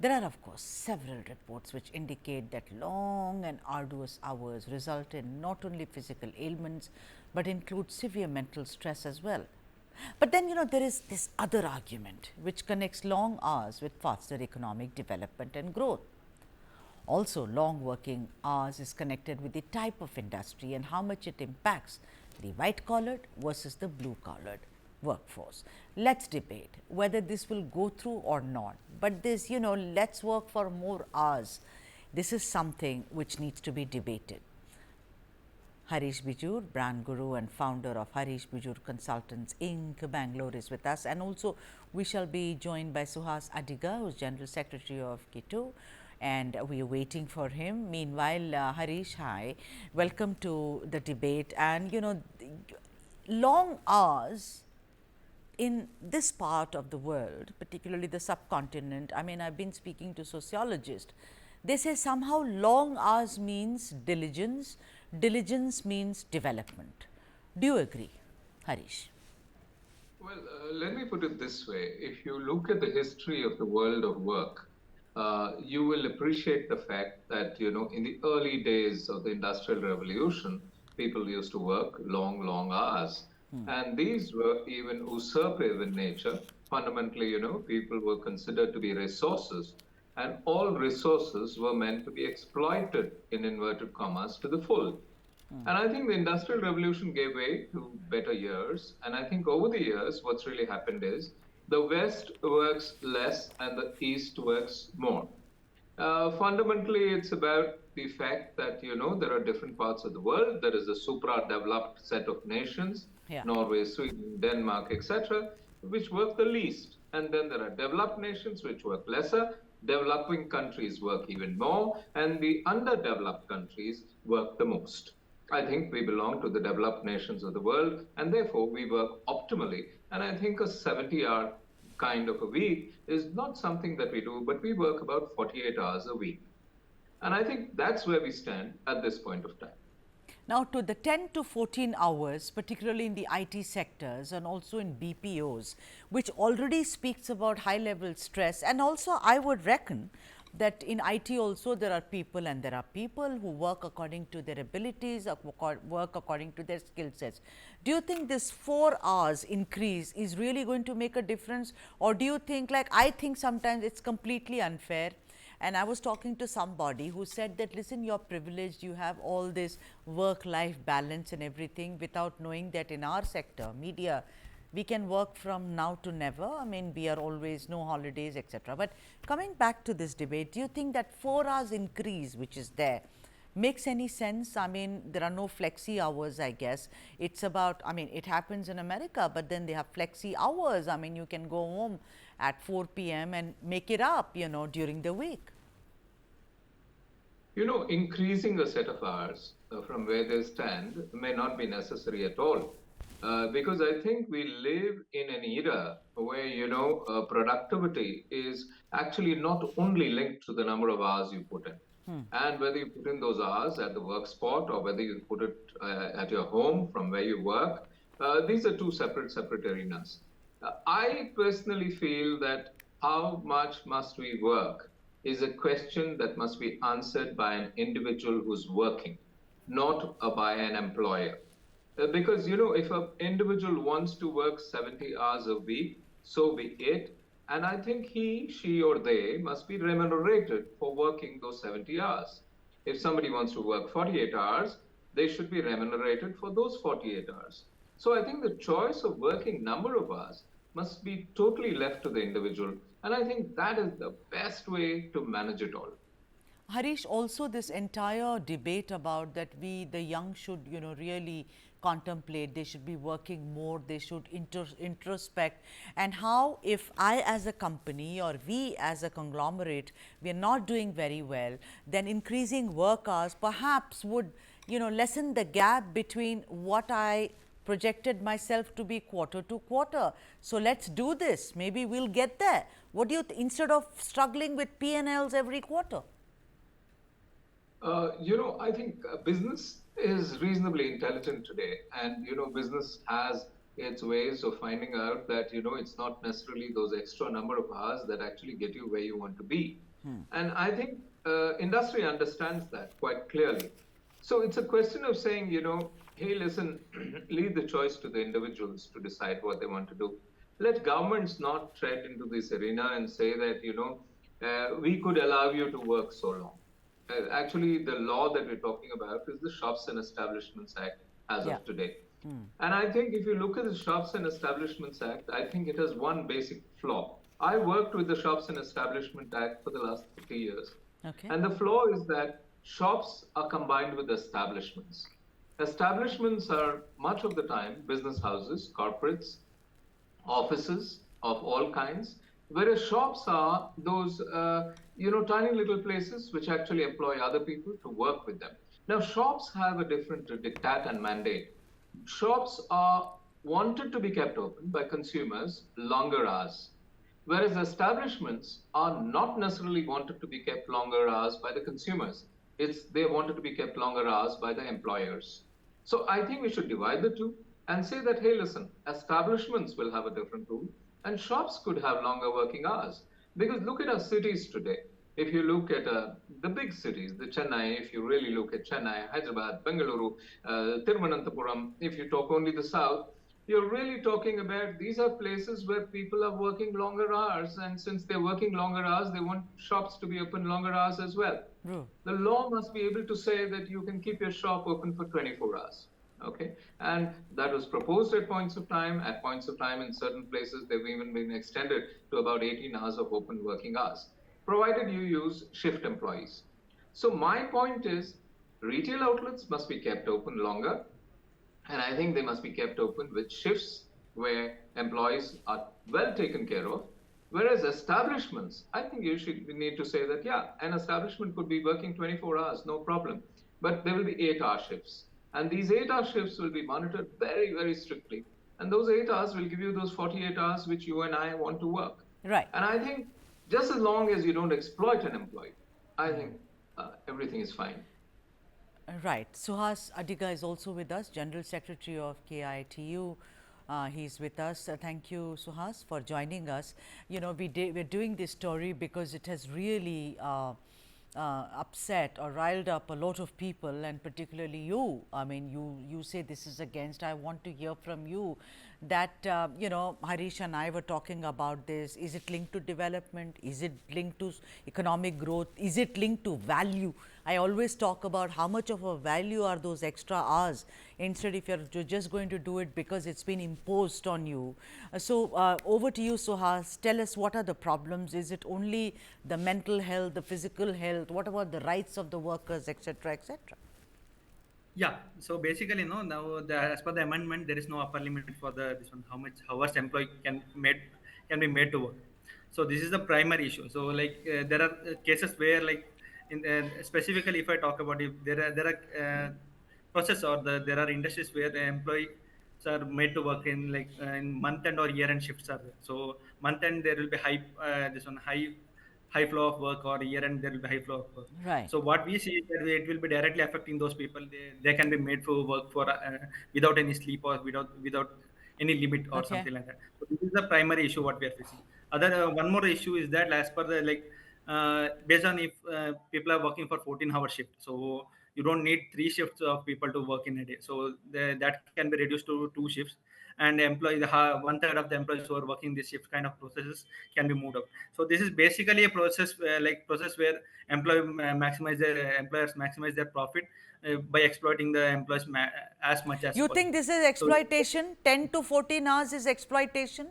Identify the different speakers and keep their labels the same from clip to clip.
Speaker 1: There are, of course, several reports which indicate that long and arduous hours result in not only physical ailments, but include severe mental stress as well. But then, there is this other argument which connects long hours with faster economic development and growth. Also, long working hours is connected with the type of industry and how much it impacts the white collared versus the blue collared workforce. Let's debate whether this will go through or not. But this, let's work for more hours. This is something which needs to be debated. Harish Bijur, brand guru and founder of Harish Bijur Consultants Inc., Bangalore, is with us. And also, we shall be joined by Suhas Adiga, who is General Secretary of KITU, and we are waiting for him. Meanwhile, Harish, hi, welcome to the debate. And, long hours in this part of the world, particularly the subcontinent, I mean, I've been speaking to sociologists. They say somehow long hours means diligence, diligence means development. Do you agree, Harish?
Speaker 2: Well, let me put it this way. If you look at the history of the world of work, you will appreciate the fact that, in the early days of the Industrial Revolution, people used to work long, long hours. And these were even usurpative in nature. Fundamentally, people were considered to be resources, and all resources were meant to be exploited, in inverted commas, to the full. And I think the Industrial Revolution gave way to better years. And I think over the years, what's really happened is the West works less and the East works more. Fundamentally, it's about the fact that, there are different parts of the world. There is a supra-developed set of nations,
Speaker 1: Yeah.
Speaker 2: Norway, Sweden, Denmark, etc., which work the least. And then there are developed nations which work lesser. Developing countries work even more, and the underdeveloped countries work the most. I think we belong to the developed nations of the world, and therefore we work optimally. And I think a 70-hour kind of a week is not something that we do, but we work about 48 hours a week. And I think that's where we stand at this point of time.
Speaker 1: Now, to the 10 to 14 hours, particularly in the IT sectors and also in BPOs, which already speaks about high level stress. And also, I would reckon that in IT also there are people, and there are people who work according to their abilities, or work according to their skill sets. Do you think this 4 hours increase is really going to make a difference, or do you think, like I think sometimes it's completely unfair? And I was talking to somebody who said that, listen, you're privileged, you have all this work life balance and everything, without knowing that in our sector, media, we can work from now to never. I mean, we are always no holidays, etc. But coming back to this debate, do you think that 4 hours increase, which is there, makes any sense? I mean, there are no flexi hours, I guess. It's about, I mean, it happens in America, but then they have flexi hours. I mean, you can go home at 4 p.m. and make it up, during the week.
Speaker 2: Increasing a set of hours from where they stand may not be necessary at all. Because I think we live in an era where, productivity is actually not only linked to the number of hours you put in. And whether you put in those hours at the work spot or whether you put it at your home from where you work, these are two separate arenas. I personally feel that how much must we work is a question that must be answered by an individual who's working, not by an employer. Because, if an individual wants to work 70 hours a week, so be it. And I think he, she, or they must be remunerated for working those 70 hours. If somebody wants to work 48 hours, they should be remunerated for those 48 hours. So I think the choice of working number of hours must be totally left to the individual. And I think that is the best way to manage it all.
Speaker 1: Harish, also this entire debate about that we, the young, should really contemplate. They should be working more. They should introspect. And how, if I as a company or we as a conglomerate, we are not doing very well, then increasing work hours perhaps would lessen the gap between what I projected myself to be quarter to quarter. So let's do this. Maybe we'll get there. What do you instead of struggling with P&Ls every quarter?
Speaker 2: I think business is reasonably intelligent today, and business has its ways of finding out that it's not necessarily those extra number of hours that actually get you where you want to be. And I think industry understands that quite clearly. So it's a question of saying, hey, listen, leave the choice to the individuals to decide what they want to do. Let governments not tread into this arena and say that, we could allow you to work so long. Actually, the law that we're talking about is the Shops and Establishments Act as
Speaker 1: Yeah.
Speaker 2: of today. And I think if you look at the Shops and Establishments Act, I think it has one basic flaw. I worked with the Shops and Establishment Act for the last 30 years.
Speaker 1: Okay.
Speaker 2: And the flaw is that shops are combined with establishments. Establishments are much of the time business houses, corporates, offices of all kinds, whereas shops are those tiny little places which actually employ other people to work with them. Now shops have a different diktat and mandate. Shops are wanted to be kept open by consumers longer hours, whereas establishments are not necessarily wanted to be kept longer hours by the consumers. It's they wanted to be kept longer hours by the employers. So I think we should divide the two and say that, hey, listen, establishments will have a different rule and shops could have longer working hours. Because look at our cities today. If you look at the big cities, the Chennai, if you really look at Chennai, Hyderabad, Bengaluru, Thiruvananthapuram, if you talk only the south, you're really talking about these are places where people are working longer hours. And since they're working longer hours, they want shops to be open longer hours as well.
Speaker 1: True.
Speaker 2: The law must be able to say that you can keep your shop open for 24 hours. Okay. And that was proposed at points of time. At points of time, in certain places, they've even been extended to about 18 hours of open working hours, provided you use shift employees. So, my point is retail outlets must be kept open longer, and I think they must be kept open with shifts where employees are well taken care of. Whereas establishments, I think you should need to say that, yeah, an establishment could be working 24 hours, no problem. But there will be 8-hour shifts. And these 8-hour shifts will be monitored very, very strictly. And those 8 hours will give you those 48 hours which you and I want to work.
Speaker 1: Right.
Speaker 2: And I think just as long as you don't exploit an employee, I think everything is fine.
Speaker 1: Right. Suhas Adiga is also with us, General Secretary of KITU. He's with us. Thank you, Suhas, for joining us. You know, we're doing this story because it has really upset or riled up a lot of people, and particularly you. I mean, you say this is against. I want to hear from you that Harish and I were talking about this. Is it linked to development? Is it linked to economic growth? Is it linked to value? I always talk about how much of a value are those extra hours, instead if you're just going to do it because it's been imposed on you. Over to you, Suhas. Tell us, what are the problems? Is it only the mental health, the physical health? What about the rights of the workers, etc., etc.?
Speaker 3: Yeah. So basically, no. Now, as per the amendment, there is no upper limit for the this one. How much hours employee can be made to work. So this is the primary issue. So like there are cases where like specifically if I talk about, if there are process or there are industries where the employees are made to work in like in month end or year end shifts are there. So month end there will be high flow of work, or year end there will be high flow of work.
Speaker 1: Right.
Speaker 3: So what we see is that it will be directly affecting those people. They can be made for work for without any sleep or without any limit or
Speaker 1: Okay.
Speaker 3: something like that. So this is the primary issue what we are facing. Other one more issue is that as per the like based on if people are working for 14-hour shift, so you don't need three shifts of people to work in a day. So that can be reduced to two shifts, and one third of the employees who are working this shift kind of processes can be moved out. So this is basically a process process where employers maximize their profit by exploiting the employees as much as
Speaker 1: You think
Speaker 3: possible.
Speaker 1: this is
Speaker 3: So
Speaker 1: exploitation? 10 to 14 hours is exploitation?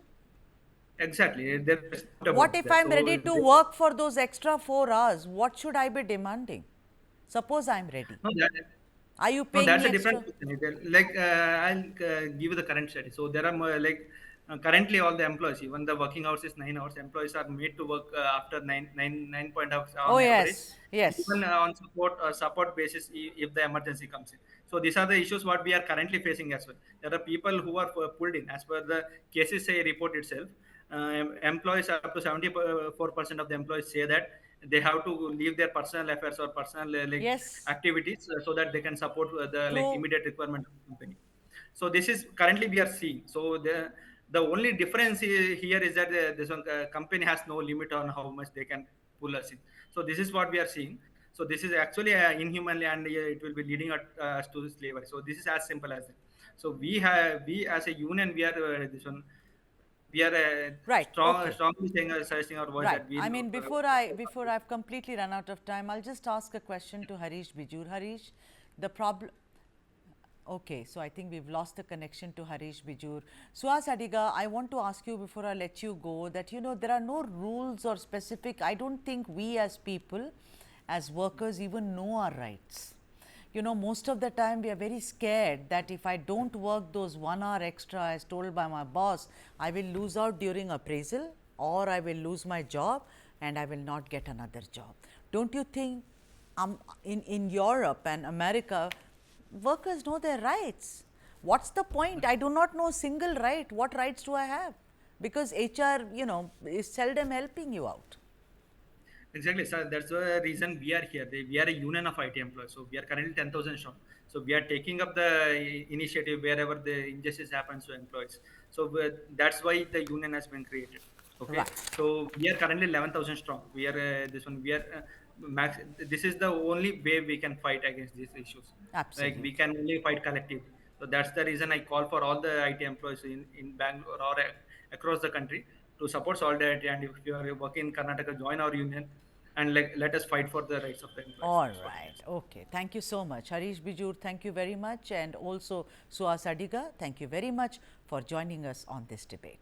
Speaker 3: exactly, there is no doubt about
Speaker 1: What
Speaker 3: that.
Speaker 1: if I'm
Speaker 3: So
Speaker 1: ready to work for those extra 4 hours? What should I be demanding? Suppose I'm ready.
Speaker 3: no, that,
Speaker 1: Are you
Speaker 3: No,
Speaker 1: paying
Speaker 3: that's
Speaker 1: me
Speaker 3: a different
Speaker 1: extra?
Speaker 3: question. Like I'll give you the current study. So there are more, like currently all the employees, even the working hours is 9 hours. Employees are made to work after 9 point hours
Speaker 1: Oh,
Speaker 3: on average,
Speaker 1: yes, yes.
Speaker 3: even on support basis if the emergency comes in. So these are the issues what we are currently facing as well. There are people who are pulled in as per the cases say report itself. Employees up to 74% of the employees say that they have to leave their personal affairs or personal like
Speaker 1: Yes,
Speaker 3: activities so that they can support the like
Speaker 1: true.
Speaker 3: immediate requirement of the company. So this is currently we are seeing. So the only difference here is that this one company has no limit on how much they can pull us in. So this is what we are seeing. So this is actually inhumanly, and it will be leading us to slavery. So this is as simple as it. So we as a union, we are this one. We are
Speaker 1: Right. Okay.
Speaker 3: strongly saying, suggesting our voice
Speaker 1: Right.
Speaker 3: that we
Speaker 1: I
Speaker 3: will.
Speaker 1: mean, before I've completely run out of time, I'll just ask a question to Harish Bijur. Harish, the problem. Okay, so I think we've lost the connection to Harish Bijur. Suhas Adiga, I want to ask you before I let you go that there are no rules or specific. I don't think we as people, as workers, even know our rights. Most of the time we are very scared that if I don't work those 1 hour extra as told by my boss, I will lose out during appraisal or I will lose my job and I will not get another job. Don't you think in Europe and America, workers know their rights? What's the point? I do not know a single right. What rights do I have? Because HR, is seldom helping you out.
Speaker 3: Exactly, sir. That's the reason we are here. We are a union of IT employees. So we are currently 10,000 strong. So we are taking up the initiative wherever the injustice happens to employees. So that's why the union has been created. Okay.
Speaker 1: Right.
Speaker 3: So we are currently 11,000 strong. We are this one. We are max. This is the only way we can fight against these issues. Like we
Speaker 1: Absolutely.
Speaker 3: can only fight collectively. So that's the reason I call for all the IT employees in Bangalore or across the country to support solidarity. And if you are working in Karnataka, join our union and let us fight for the rights of the employees.
Speaker 1: All
Speaker 3: That's what it
Speaker 1: right.
Speaker 3: is.
Speaker 1: Okay. Thank you so much. Harish Bijur, thank you very much. And also Suhas Adiga, thank you very much for joining us on this debate.